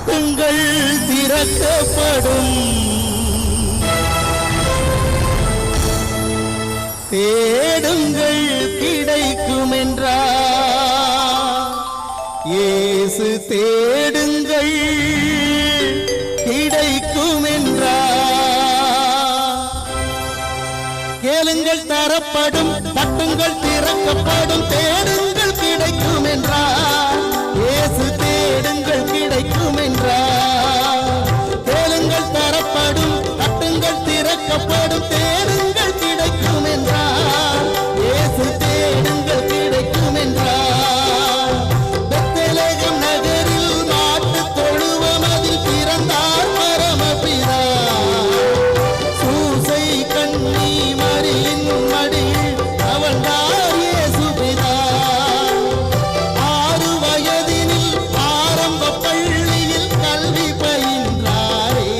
தட்டுங்கள் திறக்கப்படும், தேடுங்கள் கிடைக்கும் என்றார் இயேசு. தேடுங்கள் கிடைக்கும் என்றார். கேளுங்கள் தரப்படும், தட்டுங்கள் திறக்கப்படும், தேடுங்கள் கிடைக்கும் என்றார் இயேசு. தேடுங்கள் கிடைக்கும் என்றார். கேளுங்கள் தரப்படும், தட்டுங்கள் திறக்கப்படும், தேடுங்கள் கிடைக்கும் என்றார் இயேசு. தேடுங்கள் கிடைக்கும் என்றார். பெத்லகேம் நகரில் நாட்டு தொழுவம் அதில் பிறந்தார் பரமபிதா. சூசை கன்னி மரியின் மடியில் தவழ்ந்தார் இயேசு பிதா. 6 வயதினில் ஆரம்ப பள்ளியில் கல்வி பயின்றாரே.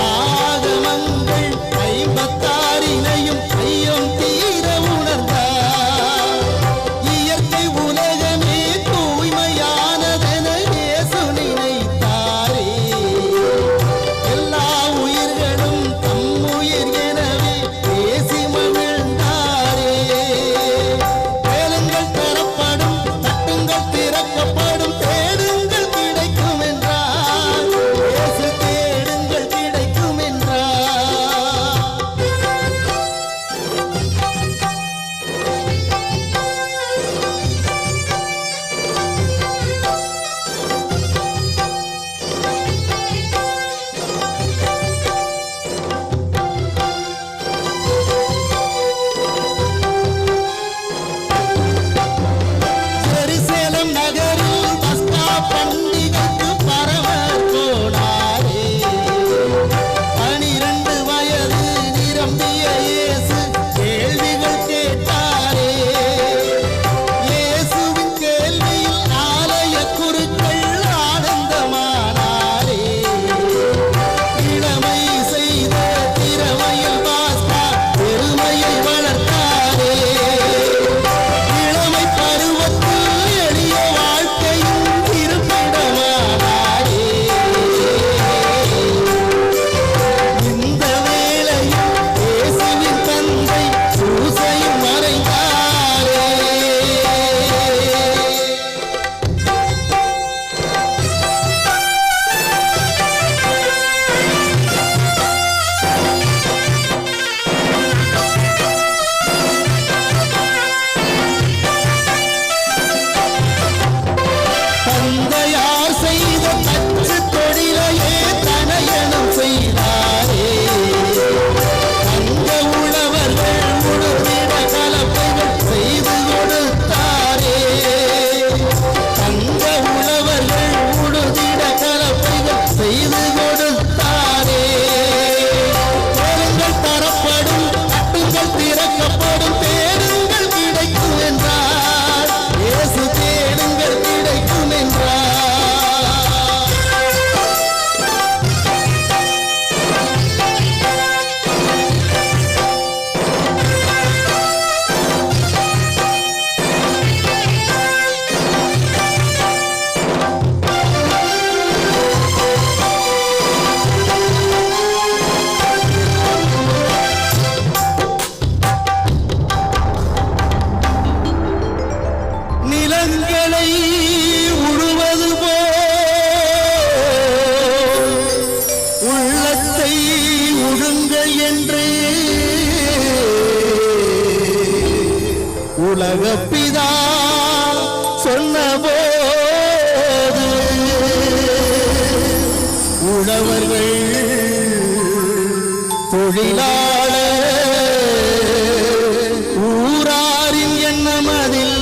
ஆகமங்கள் 56 ஐயம் தீர உணர்ந்தார். இயற்கை உலகமே தூய்மையானதென இயேசு நினைத்தாரே. எல்லா உயிர்களும் தம் உயிர் எனவே பேசி மகிழ்ந்தாரே. கேளுங்கள் தரப்படும், தட்டுங்கள் திறக்கப்படும், தேடுங்கள் கிடைக்கும் என்றார் இயேசு. தேடுங்கள் கிடைக்கும் என்றார். ஜெருசலேம் நகரில் பஸ்கா பண்டிகைக்கு பரவர் போனாரே. 12 வயது நிரம்பிய இயேசு கேள்விகள் கேட்டாரே. இயேசுவின் கேள்வியில் ஆலய குருக்கள் ஆனந்தமானாரே. இளமை செய்த திறமையில் பாஸ்கா பெருமையை வளர்த்தாரே. இளமை பருவத்தில் எளிய வாழ்க்கையும் இருப்பிடமானாரே. இந்த வேளையில் இயேசுவின் தந்தை சூசையும் மறைந்தாரே. தந்தையார் செய்த தச்சு தொழிலையே தனையனும் செய்தாரே. தங்க உழவர்கள் உடுத்திட கலப்பைகள் செய்து கொடுத்தாரே. தங்க உழவர்கள் உடுத்திட கலப்பைகள் செய்து கொடுத்தாரே. கேளுங்கள் தரப்படும், தட்டுங்கள் திறக்கப்படும், தேடுங்கள் கிடைக்கும் என்றார் இயேசு. தேடுங்கள் கிடைக்கும் என்றார். நிலங்களை உழுவது போல் உள்ளத்தை உழுங்க என்று உலகப்பிதா சொன்னபோது உழவர்கள் தொழிலாளர் ஊராரின் எண்ணமதில்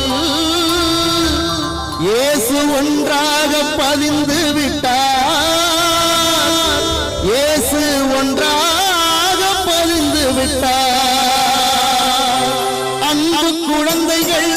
இயேசு ஒன்றாக பதிந்து விட்டார். இயேசு ஒன்றாக பதிந்து விட்டார். அன்பு குழந்தைகள்